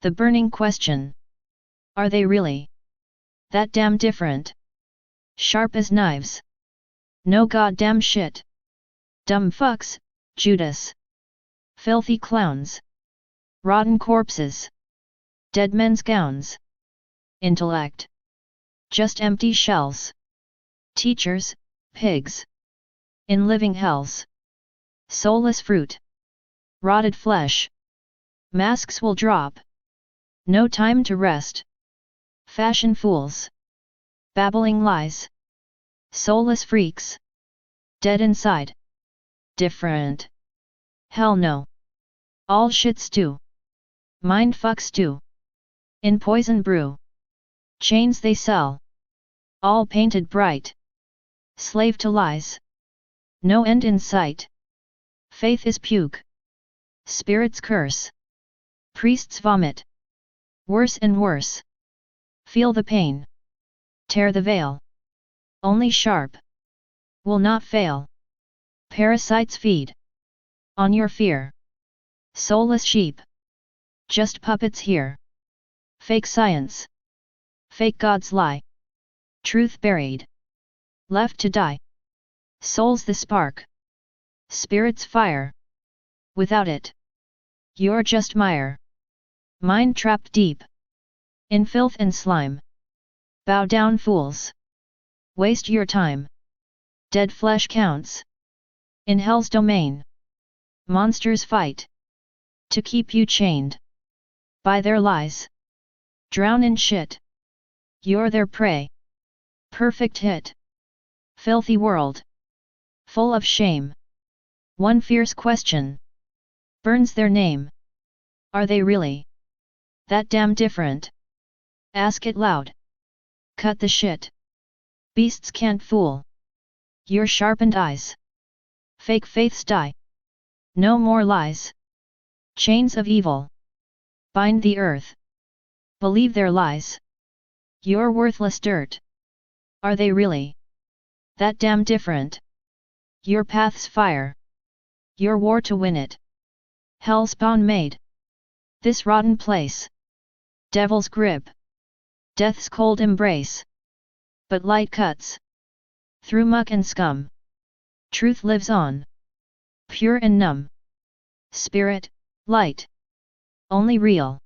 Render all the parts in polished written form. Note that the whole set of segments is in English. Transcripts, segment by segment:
The burning question. Are they really that damn different? Sharp as knives. No goddamn shit. Dumbfucks, Judas. Filthy clowns. Rotten corpses. Dead men's gowns. Intellect. Just empty shells. Teachers, pigs. In living hells. Soulless fruit. Rotted flesh. Masks will drop. No time to rest. Fashion fools. Babbling lies. Soulless freaks. Dead inside. Different. Hell no. All shit stew. Mindfuck stew. In poison brew. Chains they sell. All painted bright. Slave to lies. No end in sight. Faith is puke. Spirits curse. Priests vomit. Worse and worse. Feel the pain. Tear the veil. Only sharp. Will not fail. Parasites feed. On your fear. Soulless sheep. Just puppets here. Fake science. Fake gods lie. Truth buried. Left to die. Soul's the spark. Spirit's fire. Without it. You're just mire. Mind trapped deep. In filth and slime. Bow down fools. Waste your time. Dead flesh counts. In hell's domain. Monsters fight. To keep you chained. By their lies. Drown in shit. You're their prey. Perfect hit. Filthy world. Full of shame. One fierce question. Burns their name. Are they really that damn different? Ask it loud. Cut the shit. Beasts can't fool your sharpened eyes. Fake faiths die. No more lies. Chains of evil bind the earth. Believe their lies. You're worthless dirt. Are they really that damn different? Your path's fire. Your war to win it. Hell spawn made. This rotten place. Devil's grip. Death's cold embrace. But light cuts. Through muck and scum. Truth lives on. Pure and numb. Spirit, light. Only real.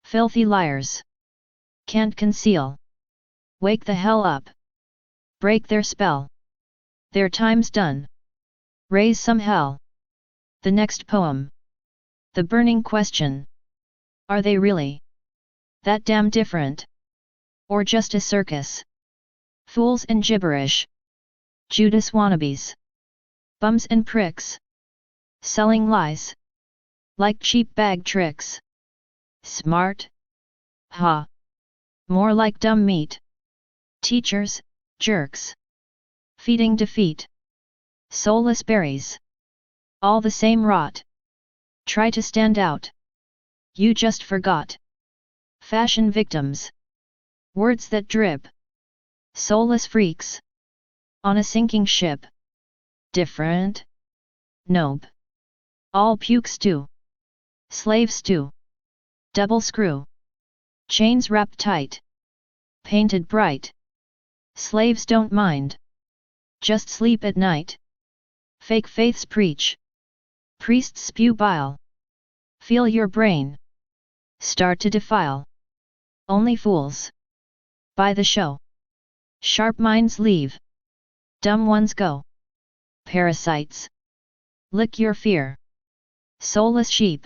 Filthy liars. Can't conceal. Wake the hell up. Break their spell. Their time's done. Raise some hell. The next poem. The burning question. Are they really that damn different? Or just a circus? Fools and gibberish. Judas wannabes. Bums and pricks. Selling lies. Like cheap bag tricks. Smart? Ha! More like dumb meat. Teachers, jerks. Feeding defeat. Soulless berries. All the same rot. Try to stand out. You just forgot. Fashion victims. Words that drip. Soulless freaks. On a sinking ship. Different? Nope. All puke stew. Slave stew. Double screw. Chains wrapped tight. Painted bright. Slaves don't mind. Just sleep at night. Fake faiths preach. Priests spew bile. Feel your brain start to defile. Only fools buy the show. Sharp minds leave. Dumb ones go. Parasites. Lick your fear. Soulless sheep.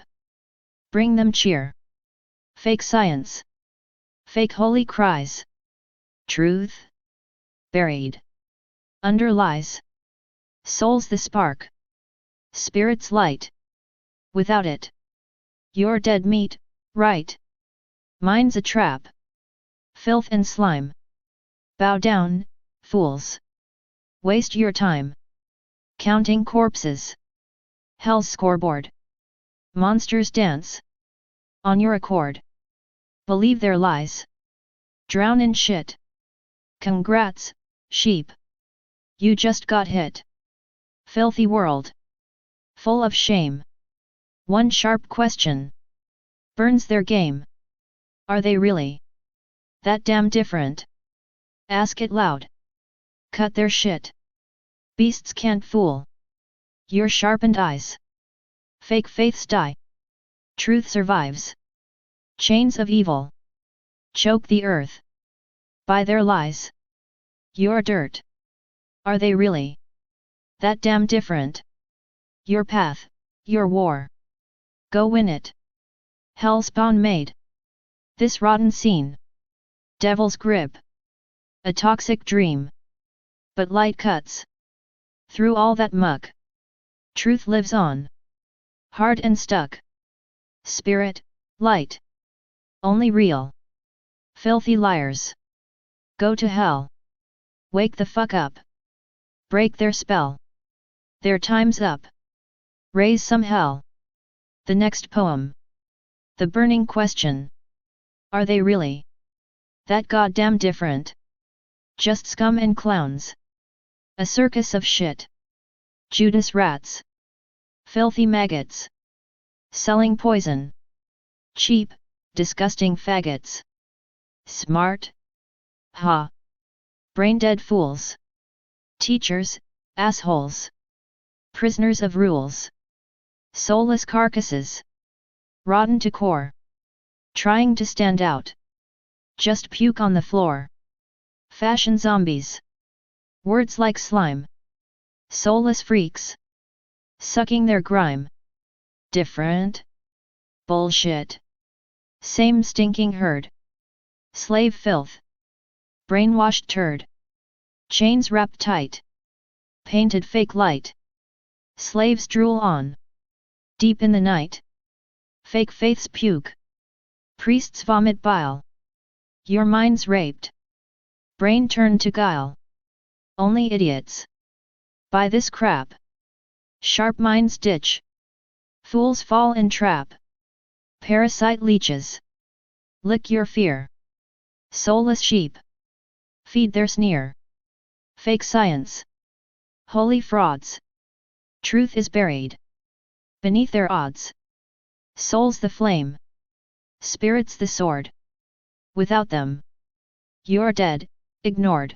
Bring them cheer. Fake science. Fake holy cries. Truth. Buried. Under lies. Soul's the spark. Spirit's light. Without it. You're dead meat, right? Mind's a trap. Filth and slime. Bow down, fools. Waste your time. Counting corpses. Hell's scoreboard. Monsters dance. On your accord. Believe their lies. Drown in shit. Congrats, sheep. You just got hit. Filthy world. Full of shame. One sharp question. Burns their game. Are they really that damn different? Ask it loud. Cut their shit. Beasts can't fool your sharpened eyes. Fake faiths die. Truth survives. Chains of evil choke the earth by their lies. Your dirt. Are they really that damn different? Your path, your war. Go win it. Hellspawn made this rotten scene. Devil's grip. A toxic dream. But light cuts through all that muck. Truth lives on. Hard and stuck. Spirit, light. Only real. Filthy liars. Go to hell. Wake the fuck up. Break their spell. Their time's up. Raise some hell. The next poem. The burning question. Are they really that goddamn different? Just scum and clowns. A circus of shit. Judas rats. Filthy maggots. Selling poison. Cheap, disgusting faggots. Smart? Ha. Brain-dead fools. Teachers, assholes. Prisoners of rules. Soulless carcasses. Rotten to core. Trying to stand out. Just puke on the floor. Fashion zombies. Words like slime. Soulless freaks. Sucking their grime. Different? Bullshit. Same stinking herd. Slave filth. Brainwashed turd. Chains wrapped tight. Painted fake light. Slaves drool on. Deep in the night. Fake faiths puke. Priests vomit bile. Your mind's raped. Brain turned to guile. Only idiots buy this crap. Sharp minds ditch. Fools fall in trap. Parasite leeches. Lick your fear. Soulless sheep. Feed their sneer. Fake science. Holy frauds. Truth is buried beneath their odds. Soul's the flame. Spirit's the sword. Without them, you're dead, ignored.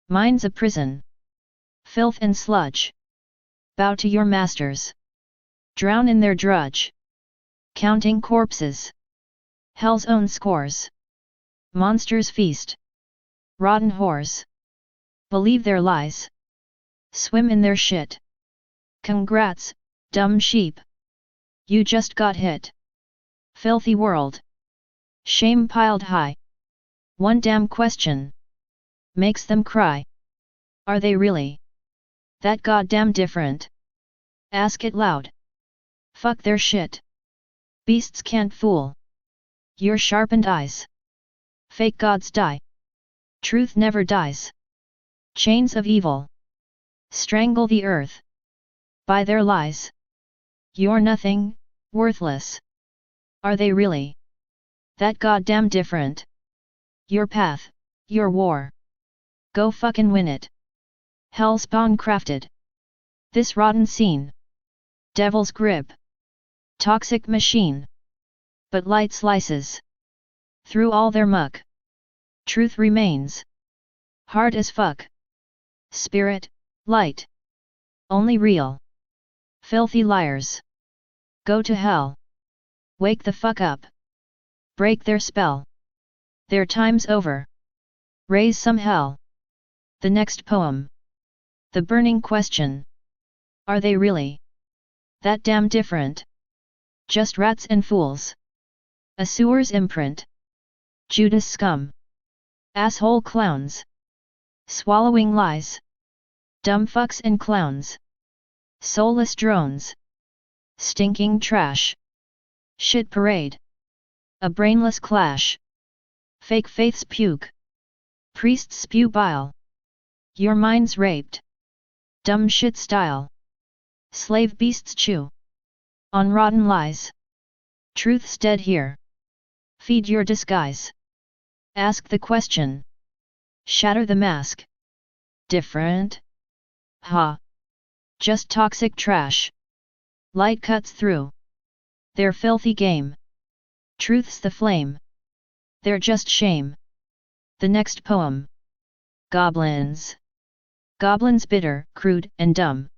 Mind's a prison. Filth and sludge. Bow to your masters. Drown in their drudge. Counting corpses. Hell's own scores. Monsters feast. Rotten whores. Believe their lies. Swim in their shit. Congrats, dumb sheep. You just got hit. Filthy world. Shame piled high. One damn question makes them cry. Are they really that goddamn different? Ask it loud. Fuck their shit. Beasts can't fool your sharpened eyes. Fake gods die. Truth never dies. Chains of evil strangle the earth by their lies. You're nothing, worthless. Are they really that goddamn different? Your path, your war. Go fucking win it. Hellspawn crafted this rotten scene. Devil's grip. Toxic machine. But light slices through all their muck. Truth remains hard as fuck. Spirit, light. Only real. Filthy liars. Go to hell. Wake the fuck up. Break their spell. Their time's over. Raise some hell. The next poem. The burning question. Are they really that damn different? Just rats and fools. A sewer's imprint. Judas scum. Asshole clowns. Swallowing lies. Dumbfucks and clowns. Soulless drones. Stinking trash. Shit parade. A brainless clash. Fake faiths puke. Priests spew bile. Your mind's raped. Dumb shit style. Slave beasts chew on rotten lies. Truth's dead here. Feed your disguise. Ask the question. Shatter the mask. Different? Ha. Just toxic trash. Light cuts through their filthy game. Truth's the flame. They're just shame. The next poem. Goblins. Goblins bitter, crude, and dumb.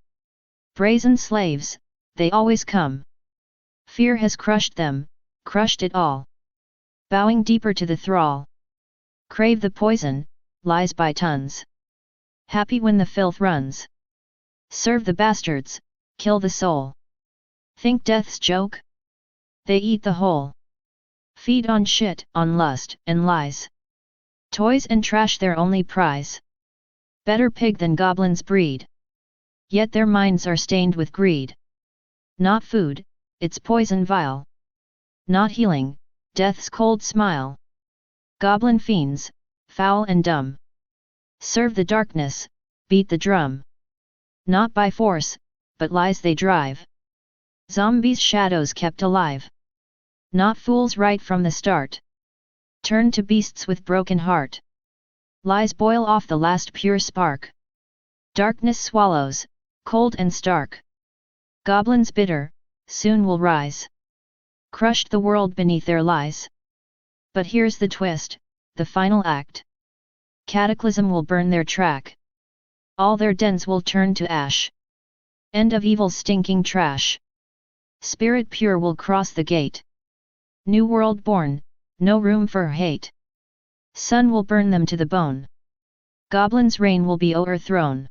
Brazen slaves, they always come. Fear has crushed them, crushed it all. Bowing deeper to the thrall. Crave the poison, lies by tons. Happy when the filth runs. Serve the bastards, kill the soul. Think death's joke? They eat the whole. Feed on shit, on lust, and lies. Toys and trash their only prize. Better pig than goblins breed. Yet their minds are stained with greed. Not food, it's poison vile. Not healing, death's cold smile. Goblin fiends, foul and dumb. Serve the darkness, beat the drum. Not by force, but lies they drive. Zombies' shadows kept alive. Not fools right from the start. Turn to beasts with broken heart. Lies boil off the last pure spark. Darkness swallows, cold and stark. Goblins bitter, soon will rise. Crushed the world beneath their lies. But here's the twist, the final act. Cataclysm will burn their track. All their dens will turn to ash. End of evil's stinking trash. Spirit pure will cross the gate. New world born, no room for hate. Sun will burn them to the bone. Goblins' reign will be overthrown.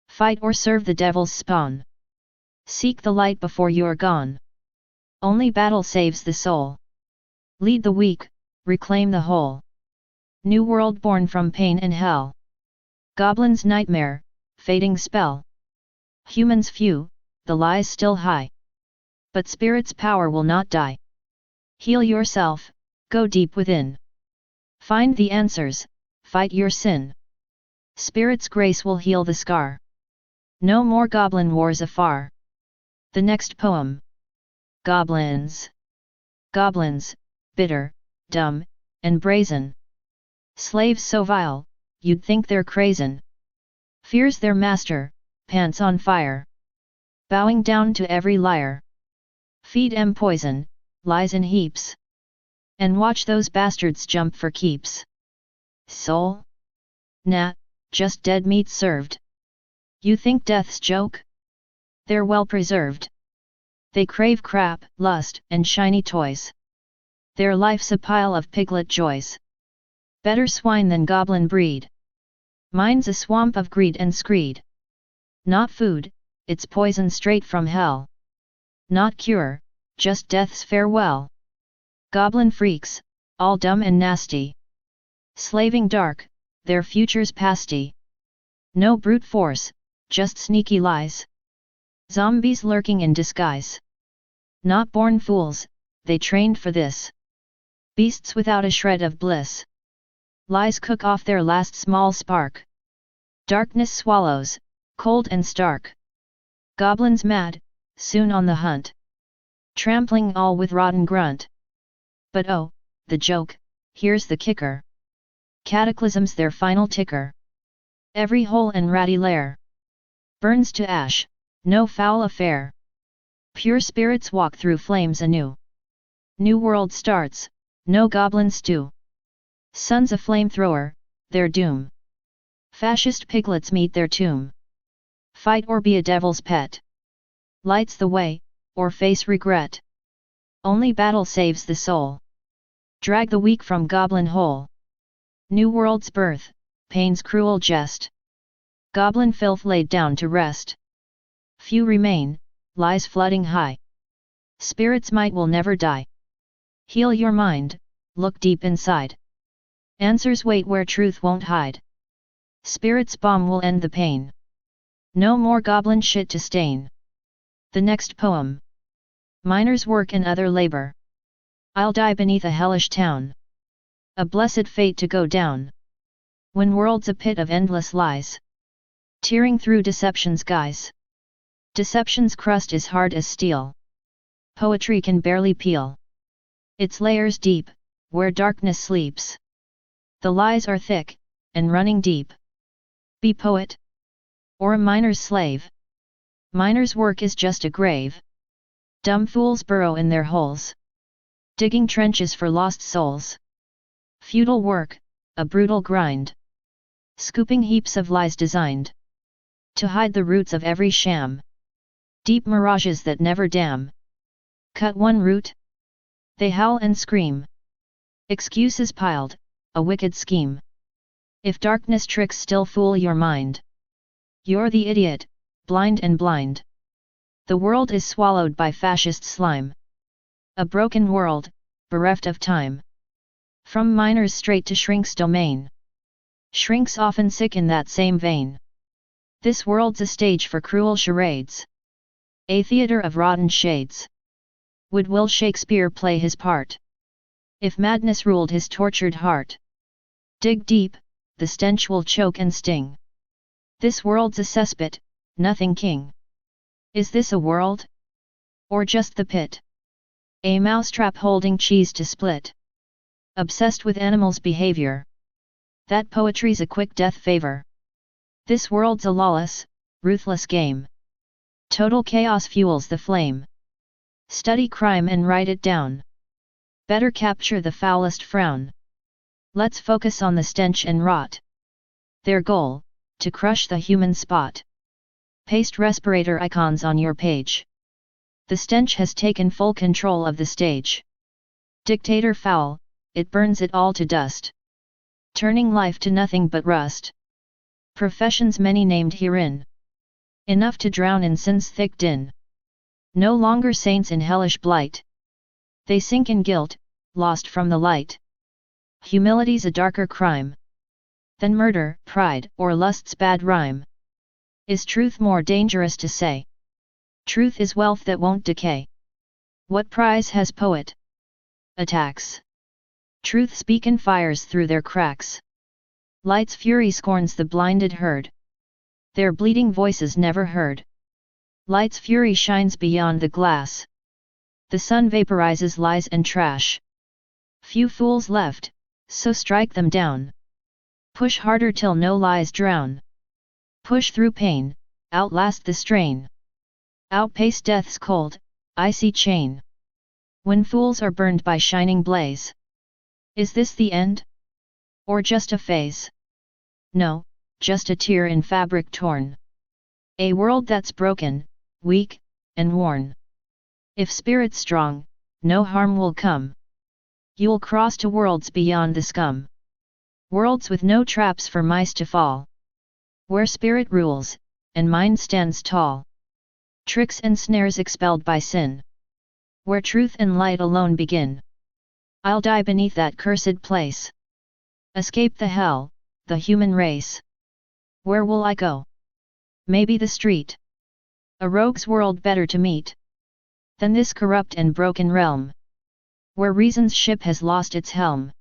Fight or serve the devil's spawn. Seek the light before you're gone. Only battle saves the soul. Lead the weak, reclaim the whole. New world born from pain and hell. Goblins' nightmare, fading spell. Humans few, the lies still high. But spirit's power will not die. Heal yourself, go deep within. Find the answers, fight your sin. Spirit's grace will heal the scar. No more goblin wars afar. The next poem. Goblins. Goblins, bitter, dumb, and brazen. Slaves so vile, you'd think they're crazen. Fears their master, pants on fire. Bowing down to every liar. Feed 'em poison, lies in heaps. And watch those bastards jump for keeps. Soul? Nah, just dead meat served. You think death's joke? They're well preserved. They crave crap, lust, and shiny toys. Their life's a pile of piglet joys. Better swine than goblin breed. Mine's a swamp of greed and screed. Not food, it's poison straight from hell. Not cure, just death's farewell. Goblin freaks, all dumb and nasty. Slaving dark, their future's pasty. No brute force, just sneaky lies. Zombies lurking in disguise. Not born fools, they trained for this. Beasts without a shred of bliss. Lies cook off their last small spark. Darkness swallows, cold and stark. Goblins mad, soon on the hunt. Trampling all with rotten grunt. But oh, the joke, here's the kicker. Cataclysm's their final ticker. Every hole and ratty lair burns to ash, no foul affair. Pure spirits walk through flames anew. New world starts, no goblin stew. Sons a flamethrower, their doom. Fascist piglets meet their tomb. Fight or be a devil's pet. Lights the way, or face regret. Only battle saves the soul. Drag the weak from goblin hole. New world's birth, pain's cruel jest. Goblin filth laid down to rest. Few remain, lies flooding high. Spirit's might will never die. Heal your mind, look deep inside. Answers wait where truth won't hide. Spirit's balm will end the pain. No more goblin shit to stain. The next poem. Miners' work and other labor. I'll die beneath a hellish town. A blessed fate to go down. When world's a pit of endless lies. Tearing through deception's guise. Deception's crust is hard as steel. Poetry can barely peel. Its layers deep, where darkness sleeps. The lies are thick, and running deep. Be poet? Or a miner's slave? Miner's work is just a grave. Dumb fools burrow in their holes. Digging trenches for lost souls. Futile work, a brutal grind. Scooping heaps of lies designed to hide the roots of every sham. Deep mirages that never dam. Cut one root. They howl and scream. Excuses piled, a wicked scheme. If darkness tricks still fool your mind, you're the idiot, blind and blind. The world is swallowed by fascist slime. A broken world, bereft of time. From miners straight to shrinks' domain. Shrinks often sick in that same vein. This world's a stage for cruel charades. A theatre of rotten shades. Would Will Shakespeare play his part, if madness ruled his tortured heart? Dig deep, the stench will choke and sting. This world's a cesspit, nothing king. Is this a world? Or just the pit? A mousetrap holding cheese to split. Obsessed with animals' behavior. That poetry's a quick death favor. This world's a lawless, ruthless game. Total chaos fuels the flame. Study crime and write it down. Better capture the foulest frown. Let's focus on the stench and rot. Their goal, to crush the human spot. Paste respirator icons on your page. The stench has taken full control of the stage. Dictator foul, it burns it all to dust. Turning life to nothing but rust. Professions many named herein. Enough to drown in sin's thick din. No longer saints in hellish blight. They sink in guilt, lost from the light. Humility's a darker crime than murder, pride, or lust's bad rhyme. Is truth more dangerous to say? Truth is wealth that won't decay. What prize has poet? Attacks. Truth's beacon fires through their cracks. Light's fury scorns the blinded herd. Their bleeding voices never heard. Light's fury shines beyond the glass. The sun vaporizes lies and trash. Few fools left, so strike them down. Push harder till no lies drown. Push through pain, outlast the strain. Outpace death's cold, icy chain. When fools are burned by shining blaze. Is this the end? Or just a phase? No, just a tear in fabric torn. A world that's broken, weak, and worn. If spirit's strong, no harm will come. You'll cross to worlds beyond the scum. Worlds with no traps for mice to fall. Where spirit rules, and mind stands tall. Tricks and snares expelled by sin. Where truth and light alone begin. I'll die beneath that cursed place. Escape the hell, the human race. Where will I go? Maybe the street. A rogue's world better to meet than this corrupt and broken realm. Where reason's ship has lost its helm.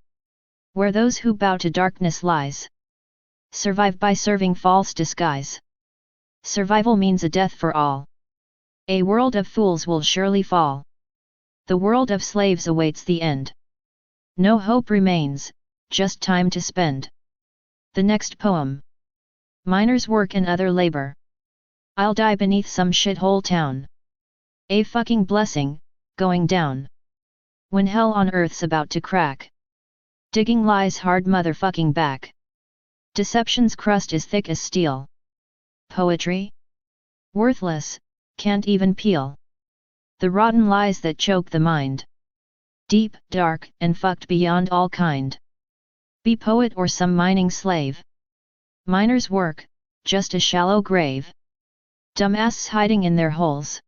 Where those who bow to darkness lies. Survive by serving false disguise. Survival means a death for all. A world of fools will surely fall. The world of slaves awaits the end. No hope remains, just time to spend. The next poem. Miners' work and other labor. I'll die beneath some shithole town. A fucking blessing, going down. When hell on earth's about to crack. Digging lies hard motherfucking back. Deception's crust is thick as steel. Poetry? Worthless, can't even peel. The rotten lies that choke the mind. Deep, dark, and fucked beyond all kind. Be poet or some mining slave. Miners' work, just a shallow grave. Dumbasses hiding in their holes.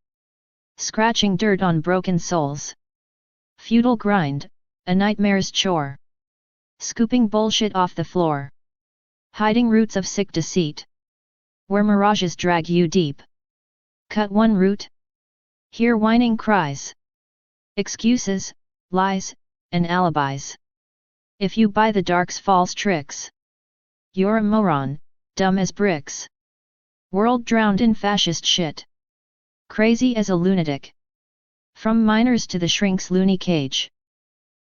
Scratching dirt on broken souls. Futile grind, a nightmare's chore. Scooping bullshit off the floor. Hiding roots of sick deceit. Where mirages drag you deep. Cut one root. Hear whining cries. Excuses, lies, and alibis. If you buy the dark's false tricks, you're a moron, dumb as bricks. World drowned in fascist shit. Crazy as a lunatic. From miners to the shrink's loony cage.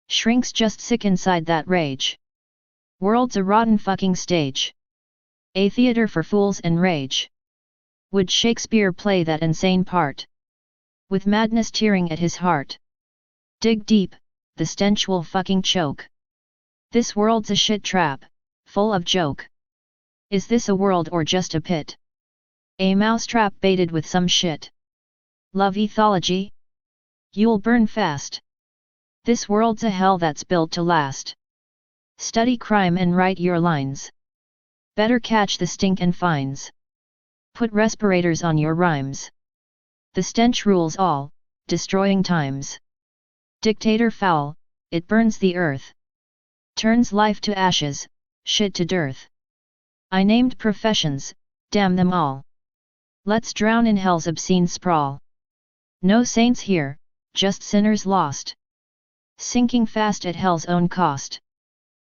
Shrink's just sick inside that rage. World's a rotten fucking stage. A theatre for fools and rage. Would Shakespeare play that insane part? With madness tearing at his heart. Dig deep, the stench will fucking choke. This world's a shit trap, full of joke. Is this a world or just a pit? A mousetrap baited with some shit. Love ethology? You'll burn fast. This world's a hell that's built to last. Study crime and write your lines. Better catch the stink and fines. Put respirators on your rhymes. The stench rules all, destroying times. Dictator foul, it burns the earth. Turns life to ashes, shit to dearth. I named professions, damn them all. Let's drown in hell's obscene sprawl. No saints here, just sinners lost. Sinking fast at hell's own cost.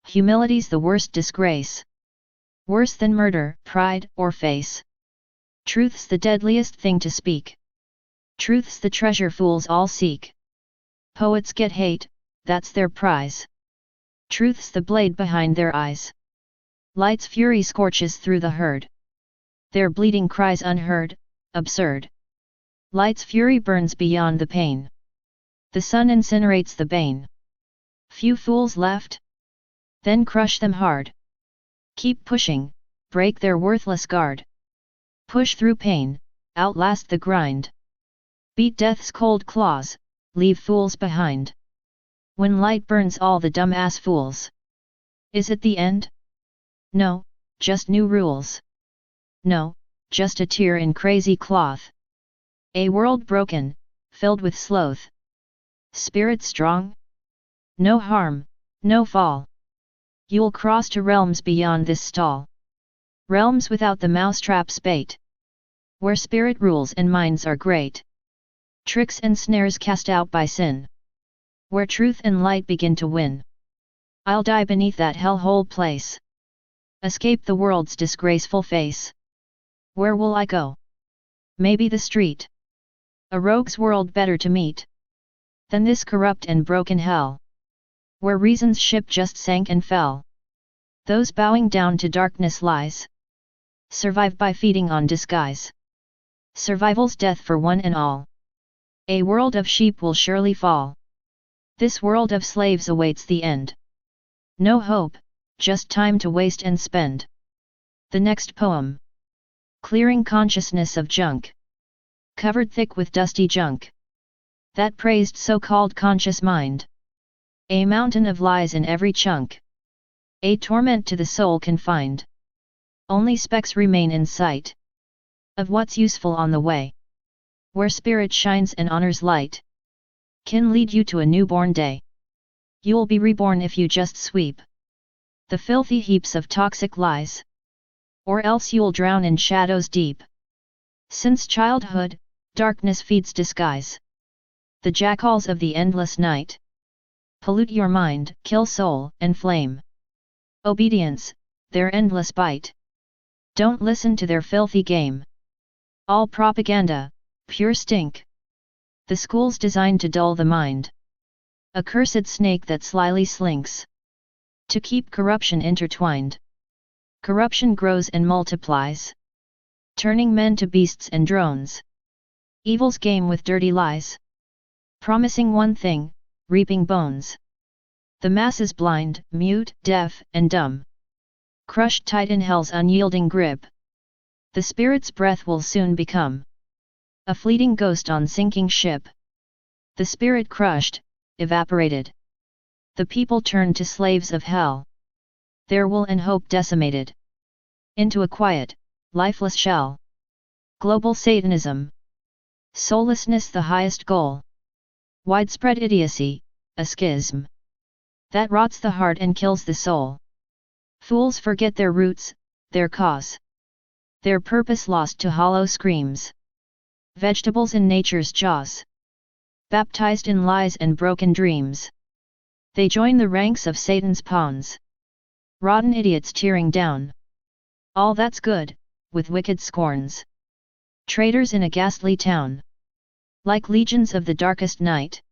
Humility's the worst disgrace. Worse than murder, pride, or face. Truth's the deadliest thing to speak. Truth's the treasure fools all seek. Poets get hate, that's their prize. Truth's the blade behind their eyes. Light's fury scorches through the herd. Their bleeding cries unheard, absurd. Light's fury burns beyond the pain. The sun incinerates the bane. Few fools left? Then crush them hard. Keep pushing, break their worthless guard. Push through pain, outlast the grind. Beat death's cold claws, leave fools behind. When light burns all the dumb-ass fools. Is it the end? No, just new rules. No, just a tear in crazy cloth. A world broken, filled with sloth. Spirit strong? No harm, no fall. You'll cross to realms beyond this stall. Realms without the mousetrap's bait. Where spirit rules and minds are great. Tricks and snares cast out by sin. Where truth and light begin to win. I'll die beneath that hellhole place. Escape the world's disgraceful face. Where will I go? Maybe the street. A rogue's world better to meet than this corrupt and broken hell. Where reason's ship just sank and fell. Those bowing down to darkness lies. Survive by feeding on disguise. Survival's death for one and all. A world of sheep will surely fall. This world of slaves awaits the end. No hope, just time to waste and spend. The next poem. Clearing consciousness of junk. Covered thick with dusty junk. That praised so-called conscious mind. A mountain of lies in every chunk. A torment to the soul confined. Only specks remain in sight. Of what's useful on the way. Where spirit shines and honors light. Can lead you to a newborn day. You'll be reborn if you just sweep the filthy heaps of toxic lies. Or else you'll drown in shadows deep. Since childhood, darkness feeds disguise. The jackals of the endless night pollute your mind, kill soul and flame. Obedience, their endless bite. Don't listen to their filthy game. All propaganda, pure stink. The school's designed to dull the mind. A cursed snake that slyly slinks. To keep corruption intertwined. Corruption grows and multiplies. Turning men to beasts and drones. Evil's game with dirty lies. Promising one thing, reaping bones. The masses blind, mute, deaf, and dumb. Crushed tight in hell's unyielding grip. The spirit's breath will soon become a fleeting ghost on sinking ship. The spirit crushed, evaporated. The people turned to slaves of hell. Their will and hope decimated. Into a quiet, lifeless shell. Global Satanism. Soullessness the highest goal. Widespread idiocy, a schism. That rots the heart and kills the soul. Fools forget their roots, their cause. Their purpose lost to hollow screams. Vegetables in nature's jaws. Baptized in lies and broken dreams. They join the ranks of Satan's pawns. Rotten idiots tearing down all that's good, with wicked scorns. Traitors in a ghastly town. Like legions of the darkest night.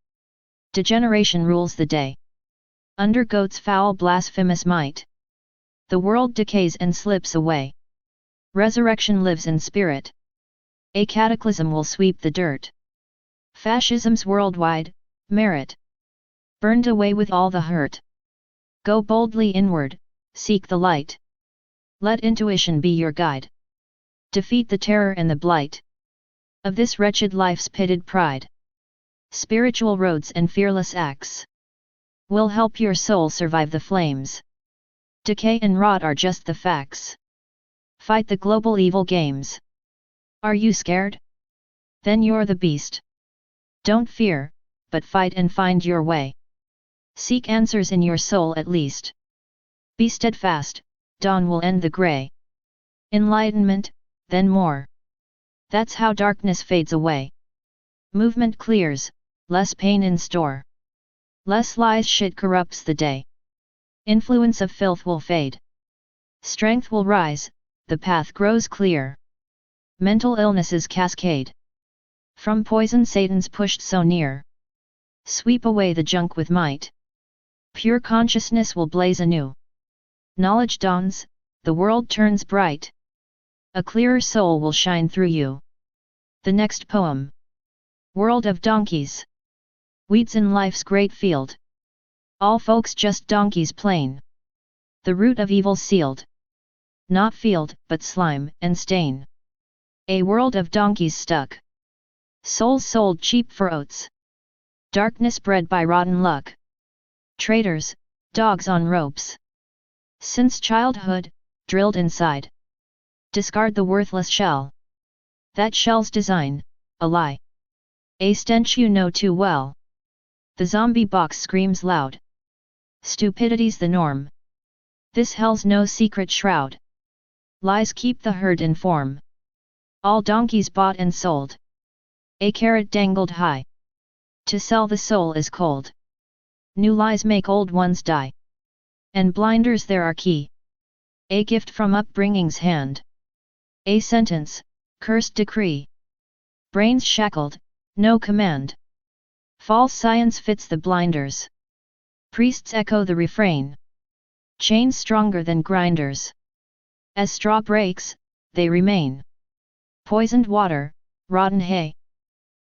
Degeneration rules the day. Under goat's foul blasphemous might. The world decays and slips away. Resurrection lives in spirit. A cataclysm will sweep the dirt. Fascism's worldwide merit. Burned away with all the hurt. Go boldly inward, seek the light. Let intuition be your guide. Defeat the terror and the blight of this wretched life's pitted pride. Spiritual roads and fearless acts will help your soul survive the flames. Decay and rot are just the facts. Fight the global evil games. Are you scared? Then you're the beast. Don't fear, but fight and find your way. Seek answers in your soul at least. Be steadfast, dawn will end the gray. Enlightenment, then more. That's how darkness fades away. Movement clears, less pain in store. Less lies shit corrupts the day. Influence of filth will fade. Strength will rise, the path grows clear. Mental illnesses cascade. From poison Satan's pushed so near. Sweep away the junk with might. Pure consciousness will blaze anew. Knowledge dawns, the world turns bright. A clearer soul will shine through you. The next poem. World of donkeys. Weeds in life's great field. All folks just donkeys plain. The root of evil sealed. Not field, but slime and stain. A world of donkeys stuck. Souls sold cheap for oats. Darkness bred by rotten luck. Traitors, dogs on ropes. Since childhood, drilled inside. Discard the worthless shell. That shell's design, a lie. A stench you know too well. The zombie box screams loud. Stupidity's the norm. This hell's no secret shroud. Lies keep the herd in form. All donkeys bought and sold. A carrot dangled high. To sell the soul is cold. New lies make old ones die. And blinders there are key. A gift from upbringing's hand. A sentence, cursed decree. Brains shackled, no command. False science fits the blinders. Priests echo the refrain. Chains stronger than grinders. As straw breaks, they remain. Poisoned water, rotten hay.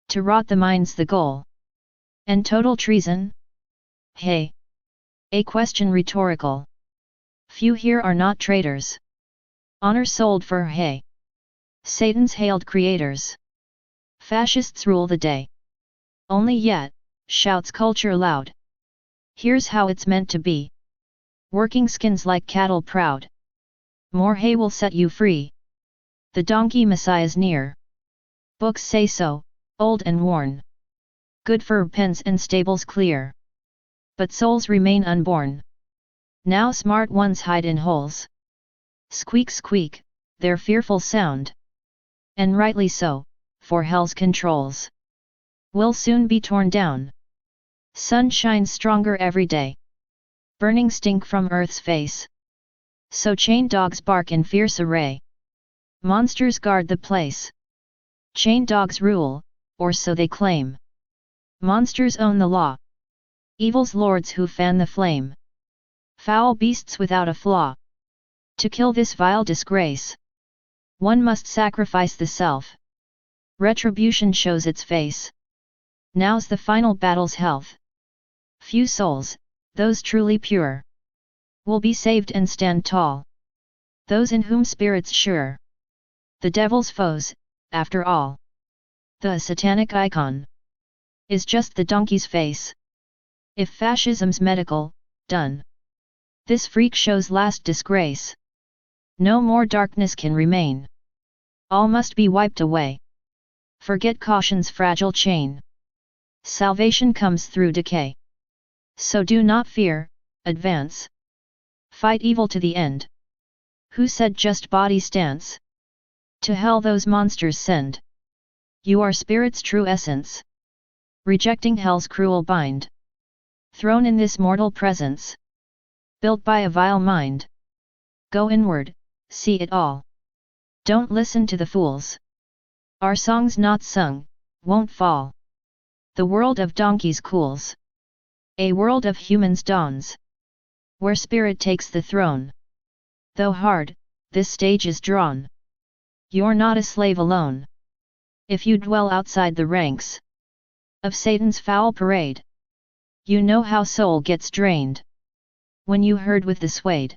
To rot the mind's the goal. And total treason? Hey! A question rhetorical. Few here are not traitors. Honor sold for hay. Satan's hailed creators. Fascists rule the day. Only yet, shouts culture loud. Here's how it's meant to be. Working skins like cattle proud. More hay will set you free. The donkey messiah's near. Books say so, old and worn. Good for pens and stables clear. But souls remain unborn. Now smart ones hide in holes. Squeak squeak, their fearful sound. And rightly so, for hell's controls will soon be torn down. Sun shines stronger every day. Burning stink from earth's face. So chained dogs bark in fierce array. Monsters guard the place. Chained dogs rule, or so they claim. Monsters own the law. Evil's lords who fan the flame. Foul beasts without a flaw. To kill this vile disgrace, one must sacrifice the self. Retribution shows its face. Now's the final battle's health. Few souls, those truly pure, will be saved and stand tall. Those in whom spirit's sure. The devil's foes, after all. The satanic icon is just the donkey's face. If fascism's medical, done. This freak show's last disgrace. No more darkness can remain. All must be wiped away. Forget caution's fragile chain. Salvation comes through decay. So do not fear, advance. Fight evil to the end. Who said just body stance? To hell those monsters send. You are spirit's true essence. Rejecting hell's cruel bind. Thrown in this mortal presence. Built by a vile mind. Go inward, see it all. Don't listen to the fools. Our songs not sung, won't fall. The world of donkeys cools. A world of humans dawns. Where spirit takes the throne. Though hard, this stage is drawn. You're not a slave alone. If you dwell outside the ranks of Satan's foul parade, you know how soul gets drained. when you heard with the suede.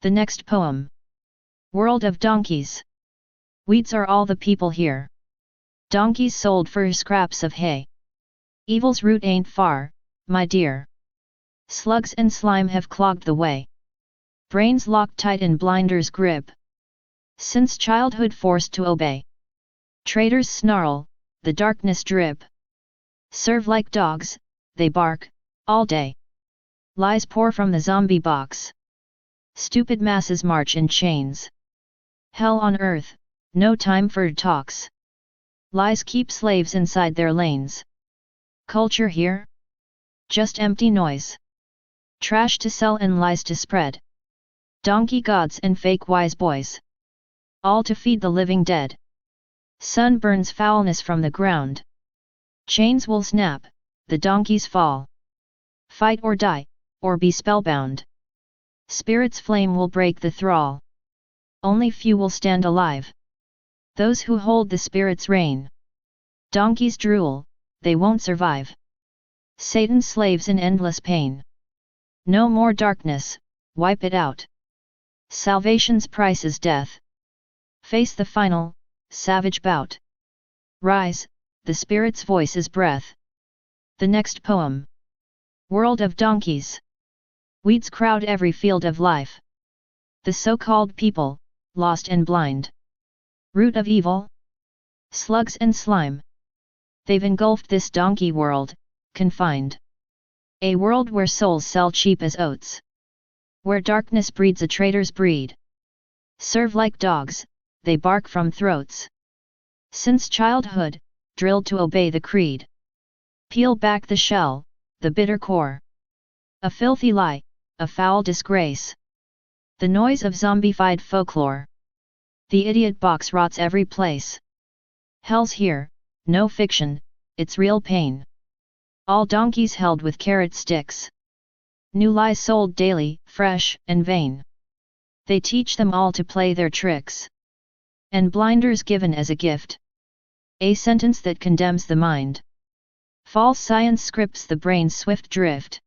The next poem. World of donkeys. Weeds are all the people here. Donkeys sold for scraps of hay. Evil's root ain't far, my dear. Slugs and slime have clogged the way. Brains locked tight in blinders grip. Since childhood forced to obey. Traitors snarl, the darkness drip. Serve like dogs, they bark, all day. Lies pour from the zombie box. Stupid masses march in chains. Hell on earth, no time for talks. Lies keep slaves inside their lanes. Culture here? Just empty noise. Trash to sell and lies to spread. Donkey gods and fake wise boys. All to feed the living dead. Sun burns foulness from the ground. Chains will snap, the donkeys fall. Fight or die, or be spellbound. Spirit's flame will break the thrall. Only few will stand alive. Those who hold the spirit's reign. Donkeys drool, they won't survive. Satan's slaves in endless pain. No more darkness, wipe it out. Salvation's price is death. Face the final, savage bout. Rise, the spirit's voice is breath. The next poem. World of donkeys. Weeds crowd every field of life. The so-called people, lost and blind. Root of evil? Slugs and slime. They've engulfed this donkey world, confined. A world where souls sell cheap as oats. Where darkness breeds a traitor's breed. Serve like dogs, they bark from throats. Since childhood, drilled to obey the creed. Peel back the shell, the bitter core. A filthy lie, a foul disgrace. The noise of zombified folklore. The idiot box rots every place. Hell's here, no fiction, it's real pain. All donkeys held with carrot sticks. New lies sold daily, fresh and vain. They teach them all to play their tricks. And blinders given as a gift. A sentence that condemns the mind. False science scripts the brain's swift drift.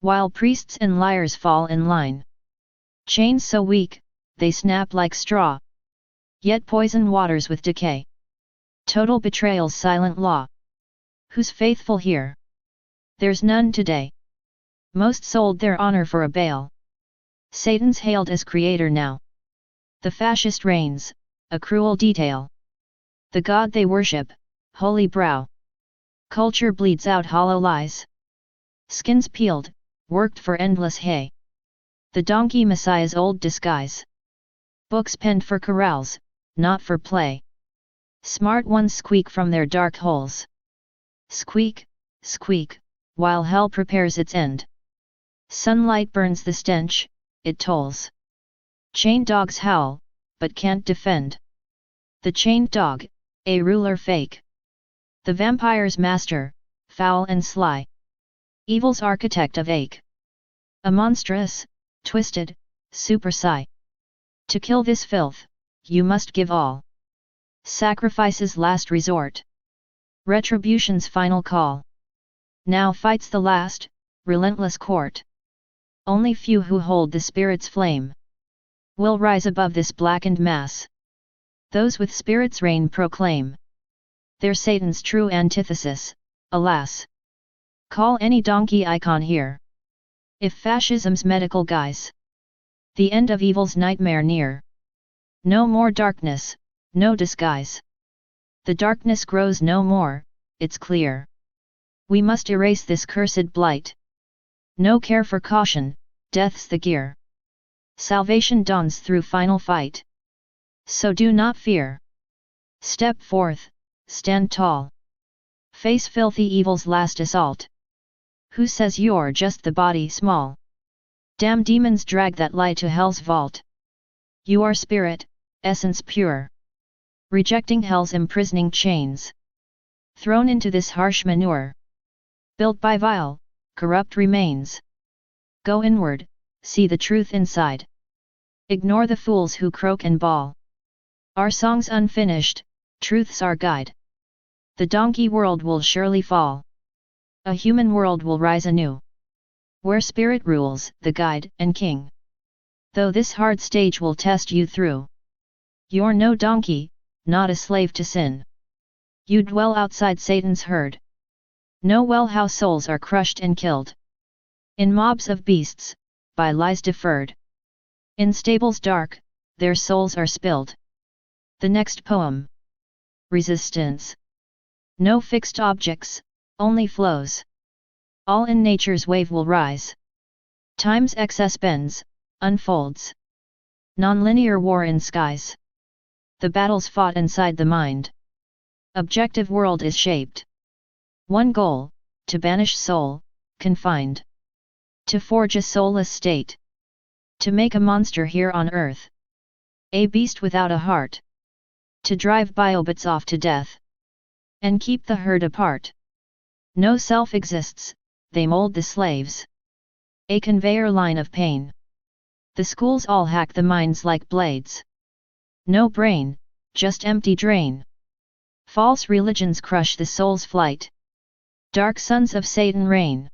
While priests and liars fall in line. Chains so weak, they snap like straw. Yet poison waters with decay. Total betrayal's silent law. Who's faithful here? There's none today. Most sold their honor for a bale. Satan's hailed as creator now. The fascist reigns, a cruel detail. The god they worship, holy brow. Culture bleeds out hollow lies. Skins peeled, worked for endless hay. The donkey messiah's old disguise. Books penned for corrals, not for play. Smart ones squeak from their dark holes. Squeak, squeak, while hell prepares its end. Sunlight burns the stench, it tolls. Chained dogs howl, but can't defend. The chained dog, a ruler fake. The vampire's master, foul and sly. Evil's architect of ache. A monstrous, twisted, super psi. To kill this filth, you must give all. Sacrifice's last resort. Retribution's final call. Now fights the last, relentless court. Only few who hold the spirit's flame will rise above this blackened mass. Those with spirit's reign proclaim. They're Satan's true antithesis, alas. Call any donkey icon here. If fascism's medical guise. The end of evil's nightmare near. No more darkness, no disguise. The darkness grows no more, it's clear. We must erase this cursed blight. No care for caution, death's the gear. Salvation dawns through final fight. So do not fear. Step forth, stand tall. Face filthy evil's last assault. Who says you're just the body small? Damn demons drag that lie to hell's vault. You are spirit, essence pure. Rejecting hell's imprisoning chains. Thrown into this harsh manure. Built by vile, corrupt remains. Go inward, see the truth inside. Ignore the fools who croak and bawl. Our song's unfinished, truth's our guide. The donkey world will surely fall. A human world will rise anew. where spirit rules, the guide and king. Though this hard stage will test you through. You're no donkey, not a slave to sin. You dwell outside Satan's herd. Know well how souls are crushed and killed. In mobs of beasts, by lies deferred. In stables dark, their souls are spilled. The next poem. Resistance. No fixed objects, only flows. All in nature's wave will rise. Time's excess bends, unfolds. Non-linear war in skies. The battles fought inside the mind. Objective world is shaped. One goal, to banish soul, confined. To forge a soulless state. To make a monster here on earth. A beast without a heart. To drive biobots off to death. And keep the herd apart. No self exists, they mold the slaves. A conveyor line of pain. The schools all hack the minds like blades. No brain, just empty drain. False religions crush the soul's flight. Dark sons of Satan reign.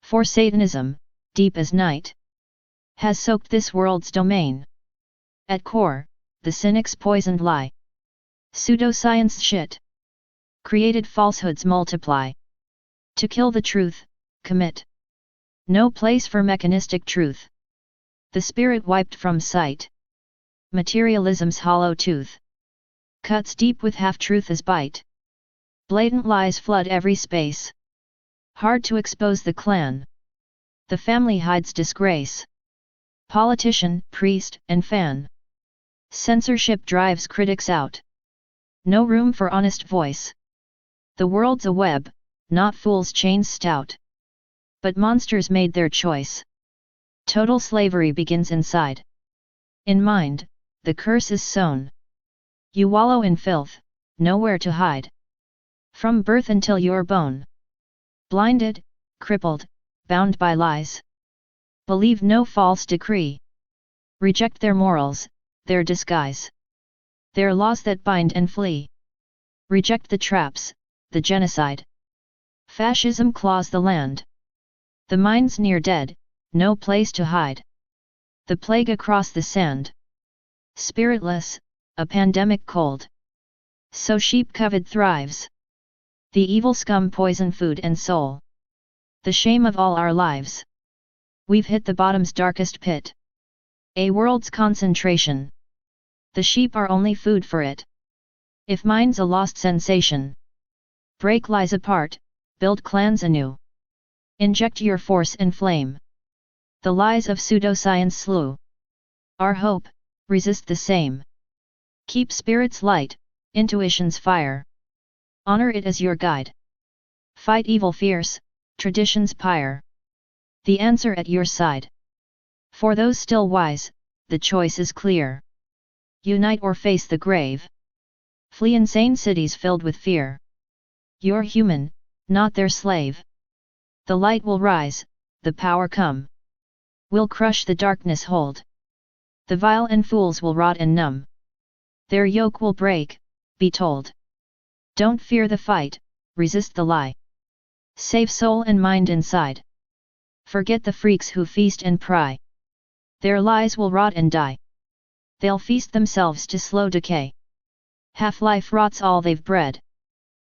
For Satanism, deep as night, has soaked this world's domain. At core, the cynic's poisoned lie. Pseudoscience shit. Created falsehoods multiply. To kill the truth, commit. No place for mechanistic truth. The spirit wiped from sight. Materialism's hollow tooth cuts deep with half-truth as bite. Blatant lies flood every space. Hard to expose the clan. The family hides disgrace. Politician, priest, and fan. Censorship drives critics out. No room for honest voice. The world's a web, not fools' chains stout. But monsters made their choice. Total slavery begins inside. In mind, the curse is sown. You wallow in filth, nowhere to hide. From birth until your bone. Blinded, crippled, bound by lies. Believe no false decree. Reject their morals, their disguise. Their laws that bind and flee. Reject the traps, the genocide. Fascism claws the land. The mind's near dead, no place to hide. The plague across the sand. Spiritless, a pandemic cold. So sheep-covered thrives. The evil scum poison food and soul. The shame of all our lives. We've hit the bottom's darkest pit. A world's concentration. The sheep are only food for it. If mind's a lost sensation. Break lies apart, build clans anew. Inject your force and flame. The lies of pseudoscience slew. Our hope, resist the same. Keep spirits light, intuition's fire. Honor it as your guide. Fight evil fierce, tradition's pyre. The answer at your side. For those still wise, the choice is clear. Unite or face the grave. Flee insane cities filled with fear. You're human, not their slave. The light will rise, the power come. We'll crush the darkness hold. The vile and fools will rot and numb. Their yoke will break, be told. Don't fear the fight, resist the lie. Save soul and mind inside. Forget the freaks who feast and pry. Their lies will rot and die. They'll feast themselves to slow decay. Half-life rots all they've bred.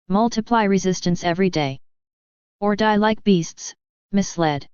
Multiply resistance every day. Or die like beasts, misled.